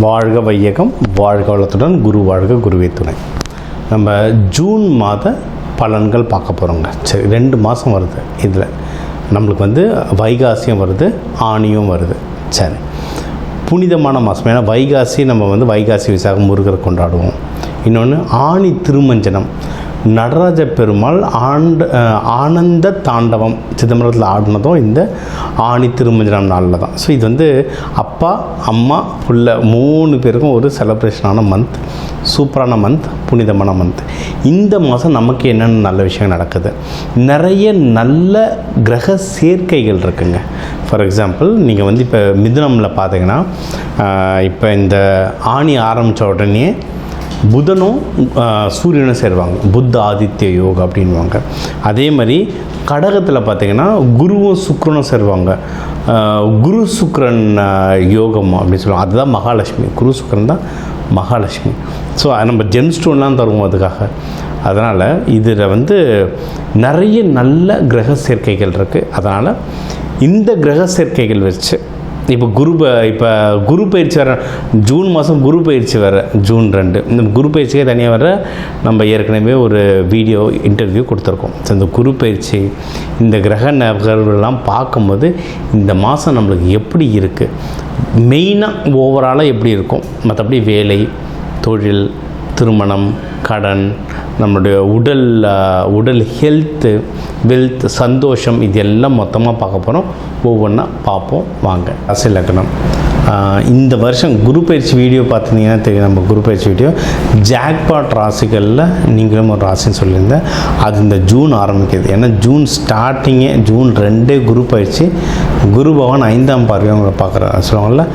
வாழ்க வையகம், வாழ்க வளத்துடன், குரு வாழ்க, குருவே துணை. நம்ம ஜூன் மாத பலன்கள் பார்க்க போகிறோங்க. சரி, 2 மாதம் வருது. இதில் நம்மளுக்கு வைகாசியும் வருது, ஆணியும் வருது. சரி, புனிதமான மாதம். ஏன்னா வைகாசி நம்ம வைகாசி விசாகம் முருகரை கொண்டாடுவோம். இன்னொன்று ஆணி திருமஞ்சனம், நடராஜ பெருமாள் ஆனந்த தாண்டவம் சிதம்பரத்தில் ஆடினதும் இந்த ஆணி திருமஞ்சனம் நாளில் தான். ஸோ இது அப்பா அம்மா புள்ள 3 பேருக்கும் ஒரு செலிப்ரேஷனான மந்த், சூப்பரான மந்த், புனிதமான மந்த். இந்த மாதம் நமக்கு என்னென்ன நல்ல விஷயம் நடக்குது, நிறைய நல்ல கிரக சேர்க்கைகள் இருக்குங்க. ஃபார் எக்ஸாம்பிள் நீங்கள் இப்போ மிதுனமில் பார்த்தீங்கன்னா, இப்போ இந்த ஆணி ஆரம்பித்த உடனே புதனும் சூரியனும் சேருவாங்க, புத்த ஆதித்ய யோகம் அப்படின்வாங்க. அதே மாதிரி கடகத்தில் பார்த்திங்கன்னா குருவும் சுக்கிரனும் சேருவாங்க, குரு சுக்கிரன் யோகம் அப்படின்னு சொல்லுவாங்க. அதுதான் மகாலட்சுமி. குரு சுக்கிரன் தான் மகாலட்சுமி. ஸோ நம்ம ஜெம் ஸ்டோன்லாம் தருவோம் அதுக்காக. அதனால் இதில் நிறைய நல்ல கிரக சேர்க்கைகள் இருக்குது. அதனால் இந்த கிரக சேர்க்கைகள் வச்சு இப்போ குரு பயிற்சி வர ஜூன் மாதம், குரு பயிற்சி வர ஜூன் 2. இந்த குரு பயிற்சிக்கே தனியாக வர நம்ம ஏற்கனவே ஒரு வீடியோ இன்டர்வியூ கொடுத்துருக்கோம். ஸோ இந்த குரு பயிற்சி, இந்த கிரக நகர்வுலாம் பார்க்கும்போது இந்த மாதம் நம்மளுக்கு எப்படி இருக்குது, மெயினாக ஓவராலாக எப்படி இருக்கும், மற்றபடி வேலை, தொழில், திருமணம், கடன், நம்மளுடைய உடல் ஹெல்த்து, வெல்த், சந்தோஷம், இது எல்லாம் மொத்தமாக பார்க்க போகிறோம். ஒவ்வொன்றா பார்ப்போம் வாங்க. ராசி லக்னம். இந்த வருஷம் குரு பயிற்சி வீடியோ பார்த்துருந்தீங்கன்னா தெரியும். நம்ம குரு பயிற்சி வீடியோ ஜாக்பாட் ராசிகளில் நீங்களும் ஒரு ராசின்னு சொல்லியிருந்தேன். அது இந்த ஜூன் ஆரம்பிக்குது. ஏன்னா ஜூன் ஸ்டார்டிங்கே, ஜூன் 2 குரு பயிற்சி. குரு பகவான் 5ஆம் பார்வை அவங்கள பார்க்குறாரு. சொல்லுவாங்கள்ல,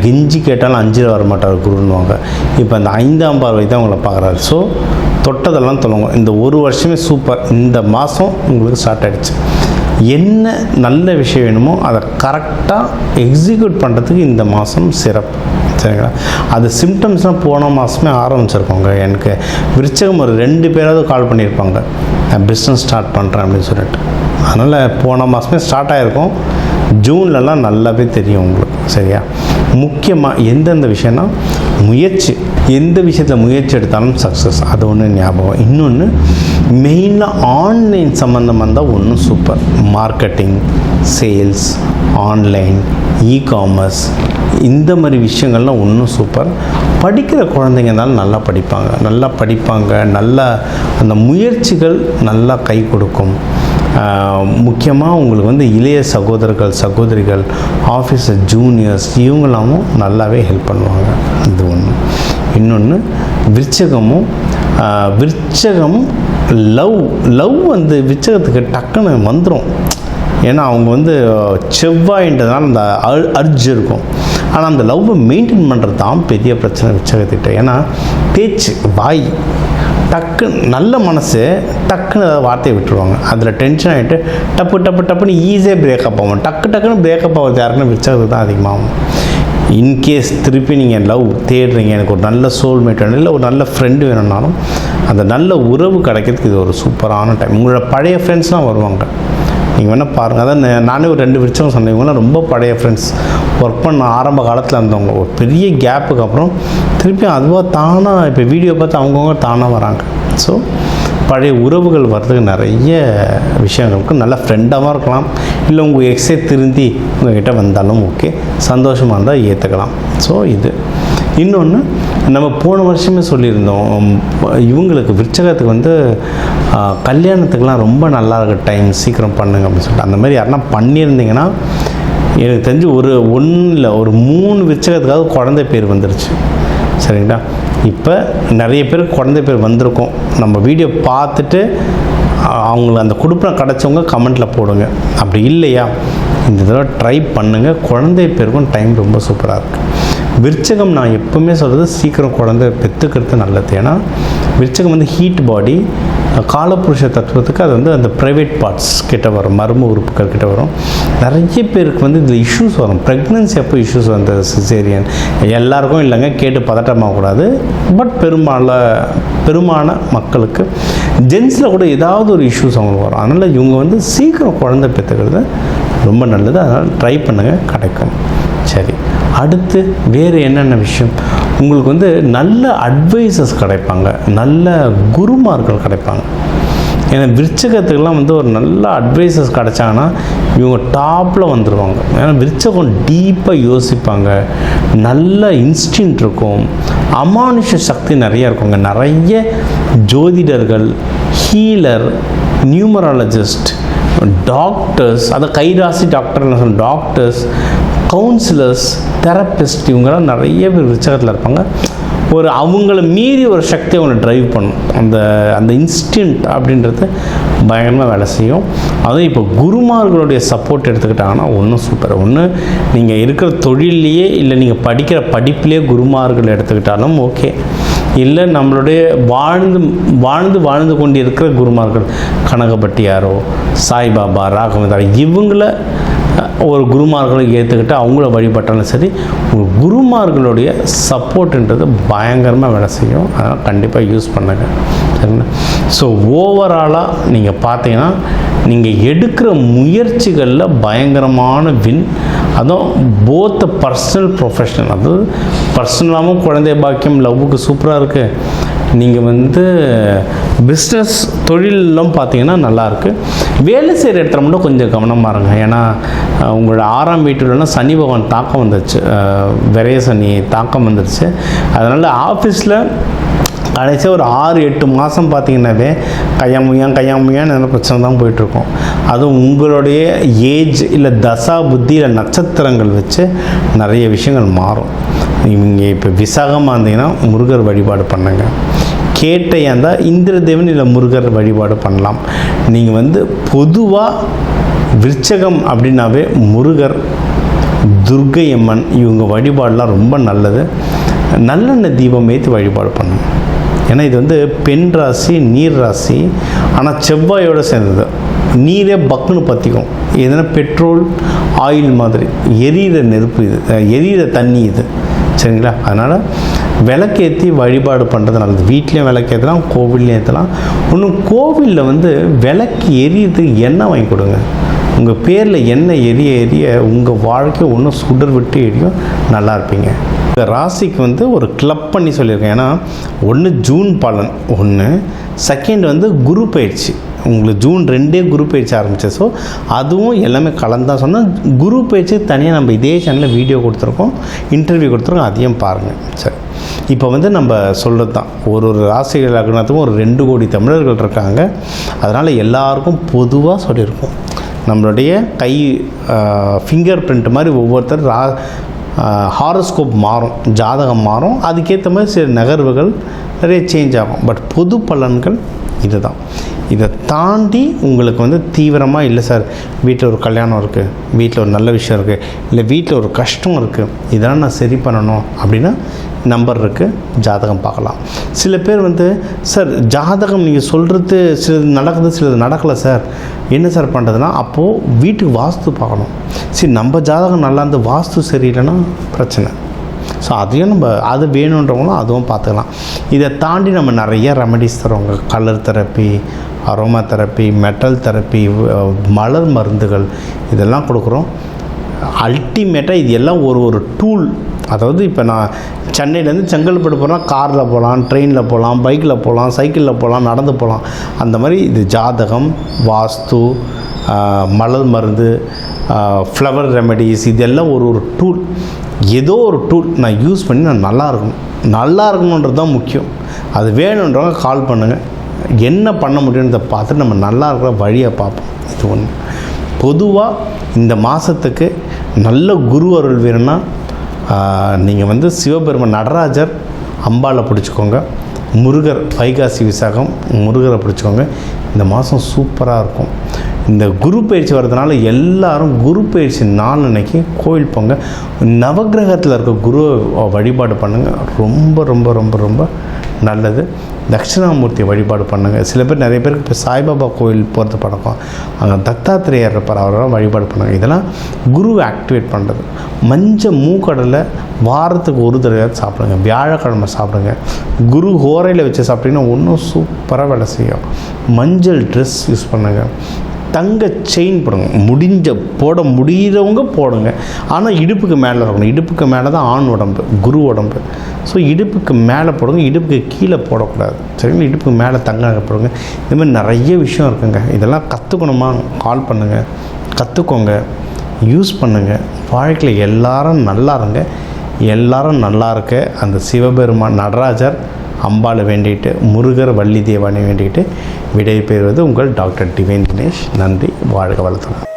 கெஞ்சி கேட்டாலும் 5 வரமாட்டார் குருன்னுவாங்க. இப்போ அந்த 5ஆம் பார்வை தான் அவங்கள பார்க்குறாரு. ஸோ தொட்டதெல்லாம் சொல்லுவாங்க. இந்த ஒரு வருஷமே சூப்பர். இந்த மாதம் உங்களுக்கு ஸ்டார்ட் ஆகிடுச்சு. என்ன நல்ல விஷயம் வேணுமோ அதை கரெக்டாக எக்ஸிக்யூட் பண்ணுறதுக்கு இந்த மாதம் சிறப்பு. சரிங்களா? அது சிம்டம்ஸ்லாம் போன மாதமே ஆரம்பிச்சிருக்கோங்க. எனக்கு விருச்சகம் ஒரு 2 பேராவது கால் பண்ணியிருப்பாங்க, நான் பிஸ்னஸ் ஸ்டார்ட் பண்ணுறேன் அப்படின்னு சொல்லிட்டு. அதனால் போன மாதமே ஸ்டார்ட் ஆகிருக்கும். ஜூன்லலாம் நல்லாவே தெரியும் உங்களுக்கு. சரியா? முக்கியமாக எந்தெந்த விஷயம்னா முயற்சி, எந்த விஷயத்தில் முயற்சி எடுத்தாலும் சக்ஸஸ். அது ஒன்று ஞாபகம். இன்னொன்று மெயினாக ஆன்லைன் சம்மந்தமாக இருந்தால் ஒன்றும் super. Marketing, sales, online, e-commerce, இந்த மாதிரி விஷயங்கள்லாம் ஒன்றும் சூப்பர். படிக்கிற குழந்தைங்க இருந்தாலும் நல்லா படிப்பாங்க. நல்லா அந்த முயற்சிகள் நல்லா கை கொடுக்கும். முக்கியமாக உங்களுக்கு இளைய சகோதரிகள், ஆஃபீஸர், ஜூனியர்ஸ், இவங்களாமும் நல்லாவே ஹெல்ப் பண்ணுவாங்க. இது ஒன்று. இன்னொன்று விருச்சகம் லவ் விருச்சகத்துக்கு டக்குன்னு வந்துடும். ஏன்னா அவங்க செவ்வாயின்றதுனால அந்த அர்ஜ் இருக்கும். ஆனால் அந்த லவ்வை மெயின்டைன் பண்ணுறது தான் பெரிய பிரச்சனை விருச்சகத்திட்ட. ஏன்னா பேச்சு, வாய், டக்குன்னு நல்ல மனசு, டக்குன்னு ஏதாவது வார்த்தையை விட்டுருவாங்க. அதில் டென்ஷன் ஆகிட்டு டப்புன்னு ஈஸியாக பிரேக்கப் ஆகும். டக்குன்னு பிரேக்கப் ஆகுது யாருக்குன்னு விருச்சகத்துக்கு தான் அதிகமாகும். இன்கேஸ் திருப்பி நீங்கள் லவ் தேடுறீங்க, எனக்கு ஒரு நல்ல சோல்மேட் வேணும், இல்லை ஒரு நல்ல ஃப்ரெண்டு வேணும்னாலும் அந்த நல்ல உறவு கிடைக்கிறதுக்கு இது ஒரு சூப்பரான டைம். உங்களோட பழைய ஃப்ரெண்ட்ஸ்லாம் வருவாங்க. நீங்கள் வேணால் பாருங்கள். அதான் நானே ஒரு 2 விருச்சகம் சொன்னேன். இவங்களாம் ரொம்ப பழைய ஃப்ரெண்ட்ஸ், ஒர்க் பண்ண ஆரம்ப காலத்தில் இருந்தவங்க. ஒரு பெரிய கேப்புக்கு அப்புறம் திருப்பி அதுவாக தானாக இப்போ வீடியோ பார்த்து அவங்கவுங்க தானாக வராங்க. ஸோ பழைய உறவுகள் வர்றதுக்கு நிறைய விஷயங்களுக்கு நல்ல ஃப்ரெண்டாகவும் இருக்கலாம். இல்லை உங்கள் எக்ஸே திருந்தி உங்கள்கிட்ட வந்தாலும் ஓகே, சந்தோஷமாக இருந்தால் ஏற்றுக்கலாம். ஸோ இது. இன்னொன்று நம்ம போன வருஷமே சொல்லியிருந்தோம், இவங்களுக்கு விருச்சகத்துக்கு கல்யாணத்துக்கெலாம் ரொம்ப நல்லா இருக்க டைம், சீக்கிரம் பண்ணுங்க அப்படின்னு சொல்லிட்டு. அந்த மாதிரி யாருன்னா பண்ணியிருந்தீங்கன்னா எனக்கு தெரிஞ்சு ஒரு 3 விருச்சகத்துக்காவது குழந்தை பேர் வந்துருச்சு. சரிங்களா? இப்போ நிறைய பேருக்கு குழந்தை பேர் வந்திருக்கும். நம்ம வீடியோ பார்த்துட்டு அவங்களுக்கு அந்த குடுப்பம் கிடச்சவங்க கமெண்ட்டில் போடுங்க. அப்படி இல்லையா, இந்த தடவை ட்ரை பண்ணுங்கள். குழந்தை பேருக்கும் டைம் ரொம்ப சூப்பராக இருக்குது. விருச்சகம் நான் எப்பவுமே சொல்கிறது, சீக்கிரம் குழந்தை பெற்றுக்கிறது நல்லது. ஏன்னா விருச்சகம் ஹீட் பாடி, காலப்புருஷ தத்துவத்துக்கு அது அந்த ப்ரைவேட் பார்ட்ஸ் கிட்ட வரும், மர்ம உறுப்புகள் கிட்ட வரும். நிறைய பேருக்கு இதில் இஷ்யூஸ் வரும். ப்ரெக்னென்சி அப்போ இஷ்யூஸ் வந்து சிசேரியன் எல்லாருக்கும் இல்லைங்க, கேட்டு பதட்டமாகக்கூடாது. பட் பெருமான மக்களுக்கு ஜென்ஸில் கூட ஏதாவது ஒரு இஷ்யூஸ் அவங்களுக்கு வரும். அதனால் இவங்க சீக்கிரம் குழந்தை பெற்றுக்கிறது ரொம்ப நல்லது. அதனால் ட்ரை பண்ணுங்கள், கிடைக்கும். சரி, அடுத்து வேறு என்னென்ன விஷயம், உங்களுக்கு வந்து நல்ல அட்வைசஸ் கிடைப்பாங்க, நல்ல குருமார்கள் கிடைப்பாங்க. ஏன்னா விருச்சகத்துக்கெல்லாம் வந்து ஒரு நல்ல அட்வைசஸ் கிடைச்சாங்கன்னா இவங்க டாப்பில் வந்துடுவாங்க. ஏன்னா விருச்சகம் டீப்பாக யோசிப்பாங்க, நல்ல இன்ஸ்டின்ட் இருக்கும், அமானுஷ சக்தி நிறைய இருக்குங்க. நிறைய ஜோதிடர்கள், ஹீலர், நியூமராலஜிஸ்ட், டாக்டர்ஸ், அதை கைராசி டாக்டர்னு சொல்ல, டாக்டர்ஸ், கவுன்சிலர்ஸ், தெரப்பிஸ்ட், இவங்கெல்லாம் நிறைய பேர் விருச்சகத்தில் இருப்பாங்க. ஒரு அவங்கள மீறி ஒரு சக்தி அவங்களை ட்ரைவ் பண்ணும். அந்த இன்ஸ்டின்ட் அப்படின்றது பயங்கரமாக வேலை செய்யும். அதுவும் இப்போ குருமார்களுடைய சப்போர்ட் எடுத்துக்கிட்டாங்கன்னா ஒன்றும் சூப்பர். ஒன்று நீங்கள் இருக்கிற தொழிலையே இல்லை நீங்கள் படிக்கிற படிப்பிலே குருமார்கள் எடுத்துக்கிட்டாலும் ஓகே, இல்லை நம்மளுடைய வாழ்ந்து கொண்டு இருக்கிற குருமார்கள், கனகப்பட்டியாரோ, சாய்பாபா, ராகவேந்திரா, இவங்கள ஒரு குருமார்களை ஏற்றுக்கிட்டு அவங்கள வழிபட்டாலும் சரி, உங்கள் குருமார்களுடைய சப்போர்ட்டுன்றது பயங்கரமாக வேலை செய்யும். அதனால் கண்டிப்பாக யூஸ் பண்ணுங்க, சரிங்களா? ஸோ ஓவராலாக நீங்கள் பார்த்தீங்கன்னா நீங்கள் எடுக்கிற முயற்சிகளில் பயங்கரமான வின். அதுவும் போத் பர்சனல் ப்ரொஃபஷனல், அதாவது பர்சனலாகவும் குழந்தை பாக்கியம் லவ்வுக்கு சூப்பராக இருக்குது. நீங்கள் வந்து பிஸ்னஸ் தொழிலெலாம் பார்த்தீங்கன்னா நல்லாயிருக்கு. வேலை செய்கிற இடத்துல மட்டும் கொஞ்சம் கவனமாக இருங்க. ஏன்னா உங்களோட 6ஆம் வீட்டிலலாம் சனி பகவான் தாக்கம் வந்துடுச்சு, விரைய சனி தாக்கம் வந்துடுச்சு. அதனால் ஆஃபீஸில் கடைசியாக ஒரு 6-8 மாதம் பார்த்தீங்கன்னாவே கையாமுயான்னு என்ன பிரச்சனை தான் போயிட்டுருக்கோம். அதுவும் உங்களுடைய ஏஜ் இல்லை தசா புத்தி இல்லை நட்சத்திரங்கள் வச்சு நிறைய விஷயங்கள் மாறும். நீங்கள் இப்போ விசாகமாக இருந்தீங்கன்னா முருகர் வழிபாடு பண்ணுங்க. கேட்டையாக இருந்தால் இந்திரதேவன் இல்லை முருகர் வழிபாடு பண்ணலாம். நீங்கள் வந்து பொதுவாக விருச்சகம் அப்படின்னாவே முருகர், துர்க்கை அம்மன், இவங்க வழிபாடெலாம் ரொம்ப நல்லது. நல்லெண்ணெய் தீபம் ஏற்றி வழிபாடு பண்ணணும். ஏன்னா இது வந்து பெண் ராசி, நீர் ராசி, ஆனால் செவ்வாயோடு சேர்ந்தது. நீரே பக்குன்னு பற்றிக்கும். எதுனா பெட்ரோல் ஆயில் மாதிரி எரியிற நெருப்பு, இது எரியிற தண்ணி இது, சரிங்களா? அதனால் விளக்கேற்றி வழிபாடு பண்ணுறது நல்லது. வீட்லேயும் விளக்கேற்றலாம், கோவில்லையும் ஏற்றலாம். இன்னும் கோவிலில் வந்து விளக்கு எரியறதுக்கு எண்ணெய் வாங்கி கொடுங்க. உங்கள் பேரில் எண்ணெய் எரிய உங்கள் வாழ்க்கை ஒன்றும் சுடர் விட்டு எரியும், நல்லா இருப்பீங்க. இந்த ராசிக்கு வந்து ஒரு கிளப் பண்ணி சொல்லியிருக்கேன். ஏன்னா ஒன்று ஜூன் பலன், ஒன்று செகண்ட் வந்து குரு பயிற்சி. உங்களுக்கு ஜூன் 2 குரு பயிற்சி ஆரம்பிச்சு. ஸோ அதுவும் எல்லாமே கலந்தான் சொன்னால், குரு பயிற்சி தனியாக நம்ம இதே சேனலில் வீடியோ கொடுத்துருக்கோம், இன்டர்வியூ கொடுத்துருக்கோம், அதையும் பாருங்கள். சரி, இப்போ வந்து நம்ம சொல்கிறது தான், ஒரு ராசிகள் லக்னத்துக்கும் ஒரு 2 கோடி தமிழர்கள் இருக்காங்க. அதனால் எல்லாருக்கும் பொதுவாக சொல்லியிருக்கோம். நம்மளுடைய கை ஃபிங்கர் பிரிண்ட் மாதிரி ஒவ்வொருத்தர் ஹாரோஸ்கோப் மாறும், ஜாதகம் மாறும், அதுக்கேற்ற மாதிரி சில நகர்வுகள் நிறைய சேஞ்ச் ஆகும். பட் பொது பலன்கள் இது தான். இதை தாண்டி உங்களுக்கு வந்து தீவிரமாக இல்லை சார், வீட்டில் ஒரு கல்யாணம் இருக்குது, வீட்டில் ஒரு நல்ல விஷயம் இருக்குது, இல்லை வீட்டில் ஒரு கஷ்டம் இருக்குது, இதெல்லாம் நான் சரி பண்ணணும் அப்படின்னா நம்பர் இருக்குது, ஜாதகம் பார்க்கலாம். சில பேர் வந்து சார் ஜாதகம் நீங்கள் சொல்கிறது சிலது நடக்குது, சிலது நடக்கலை சார், என்ன சார் பண்ணுறதுன்னா, அப்போது வீட்டுக்கு வாஸ்து பார்க்கணும். சரி, நம்ம ஜாதகம் நல்லா இருந்து வாஸ்து சரியில்லைன்னா பிரச்சனை. ஸோ அதையும் நம்ம அது வேணுன்றவங்களும் அதுவும் பார்த்துக்கலாம். இதை தாண்டி நம்ம நிறைய ரெமடிஸ் தருவாங்க. Colour therapy, aroma therapy, metal therapy, மலர் மருந்துகள், இதெல்லாம் கொடுக்குறோம். அல்டிமேட்டாக இது எல்லாம் ஒரு டூல். அதாவது இப்போ நான் சென்னையிலேருந்து செங்கல்பட்டு போனால் காரில் போகலாம், ட்ரெயினில் போகலாம், பைக்கில் போகலாம், சைக்கிளில் போகலாம், நடந்து போகலாம். அந்த மாதிரி இது ஜாதகம், வாஸ்து, மலர் மருந்து, ஃப்ளவர் ரெமெடிஸ், இதெல்லாம் ஒரு டூல். ஏதோ ஒரு டூல் நான் யூஸ் பண்ணி நான் நல்லா இருக்கணுன்றது தான் முக்கியம். அது வேணுன்றவங்க கால் பண்ணுங்கள், என்ன பண்ண முடியுன்றதை பார்த்துட்டு நம்ம நல்லா இருக்கிற வழியை பார்ப்போம். இது ஒன்று. பொதுவாக இந்த மாதத்துக்கு நல்ல குரு அருள் வேணும்னா நீங்கள் வந்து சிவபெருமான் நடராஜர், அம்பாளை பிடிச்சிக்கோங்க. முருகர், வைகாசி விசாகம் முருகரை பிடிச்சிக்கோங்க. இந்த மாதம் சூப்பராக இருக்கும். இந்த குரு பயிற்சி வர்றதுனால எல்லாரும் குரு பயிற்சி நாள் அன்னைக்கு கோயில் போங்க. நவகிரகத்தில் இருக்க குரு வழிபாடு பண்ணுங்கள், ரொம்ப ரொம்ப ரொம்ப ரொம்ப நல்லது. தட்சிணாமூர்த்தி வழிபாடு பண்ணுங்கள். சில பேர், நிறைய பேருக்கு இப்போ சாய்பாபா கோயில் போகிறது பழக்கம், அங்கே தத்தாத்திரேயர் இருப்பார், அவரெல்லாம் வழிபாடு பண்ணுங்கள். இதெல்லாம் குருவை ஆக்டிவேட் பண்ணுறது. மஞ்சள் மூக்கடலை வாரத்துக்கு ஒரு தடவை சாப்பிடுங்க, வியாழக்கிழமை சாப்பிடுங்க. குரு ஹோரையில் வச்சு சாப்பிட்டீங்கன்னா இன்னும் சூப்பராக வேலை செய்யும். மஞ்சள் ட்ரெஸ் யூஸ் பண்ணுங்கள். தங்க செயின் போடுங்க, போட முடிகிறவங்க போடுங்க. ஆனால் இடுப்புக்கு மேலே இருக்கணும். இடுப்புக்கு மேலே தான் ஆண் உடம்பு, குரு உடம்பு. ஸோ இடுப்புக்கு மேலே போடுங்க, இடுப்புக்கு கீழே போடக்கூடாது. சரிங்களா? இடுப்புக்கு மேலே தங்க போடுங்க. இந்த மாதிரி நிறைய விஷயம் இருக்குங்க. இதெல்லாம் கற்றுக்கணுமா, கால் பண்ணுங்கள், கற்றுக்கோங்க, யூஸ் பண்ணுங்கள். வாழ்க்கையில் எல்லாரும் நல்லா இருங்க. எல்லாரும் நல்லா இருக்க அந்த சிவபெருமான், நடராஜர், அம்பாளை வேண்டிட்டு, முருகர், வள்ளி தேவானை வேண்டிட்டு விடை பெறுவது உங்கள் டாக்டர் டிவைன் தினேஷ். நன்றி. வாழ்க வளத்துடன்.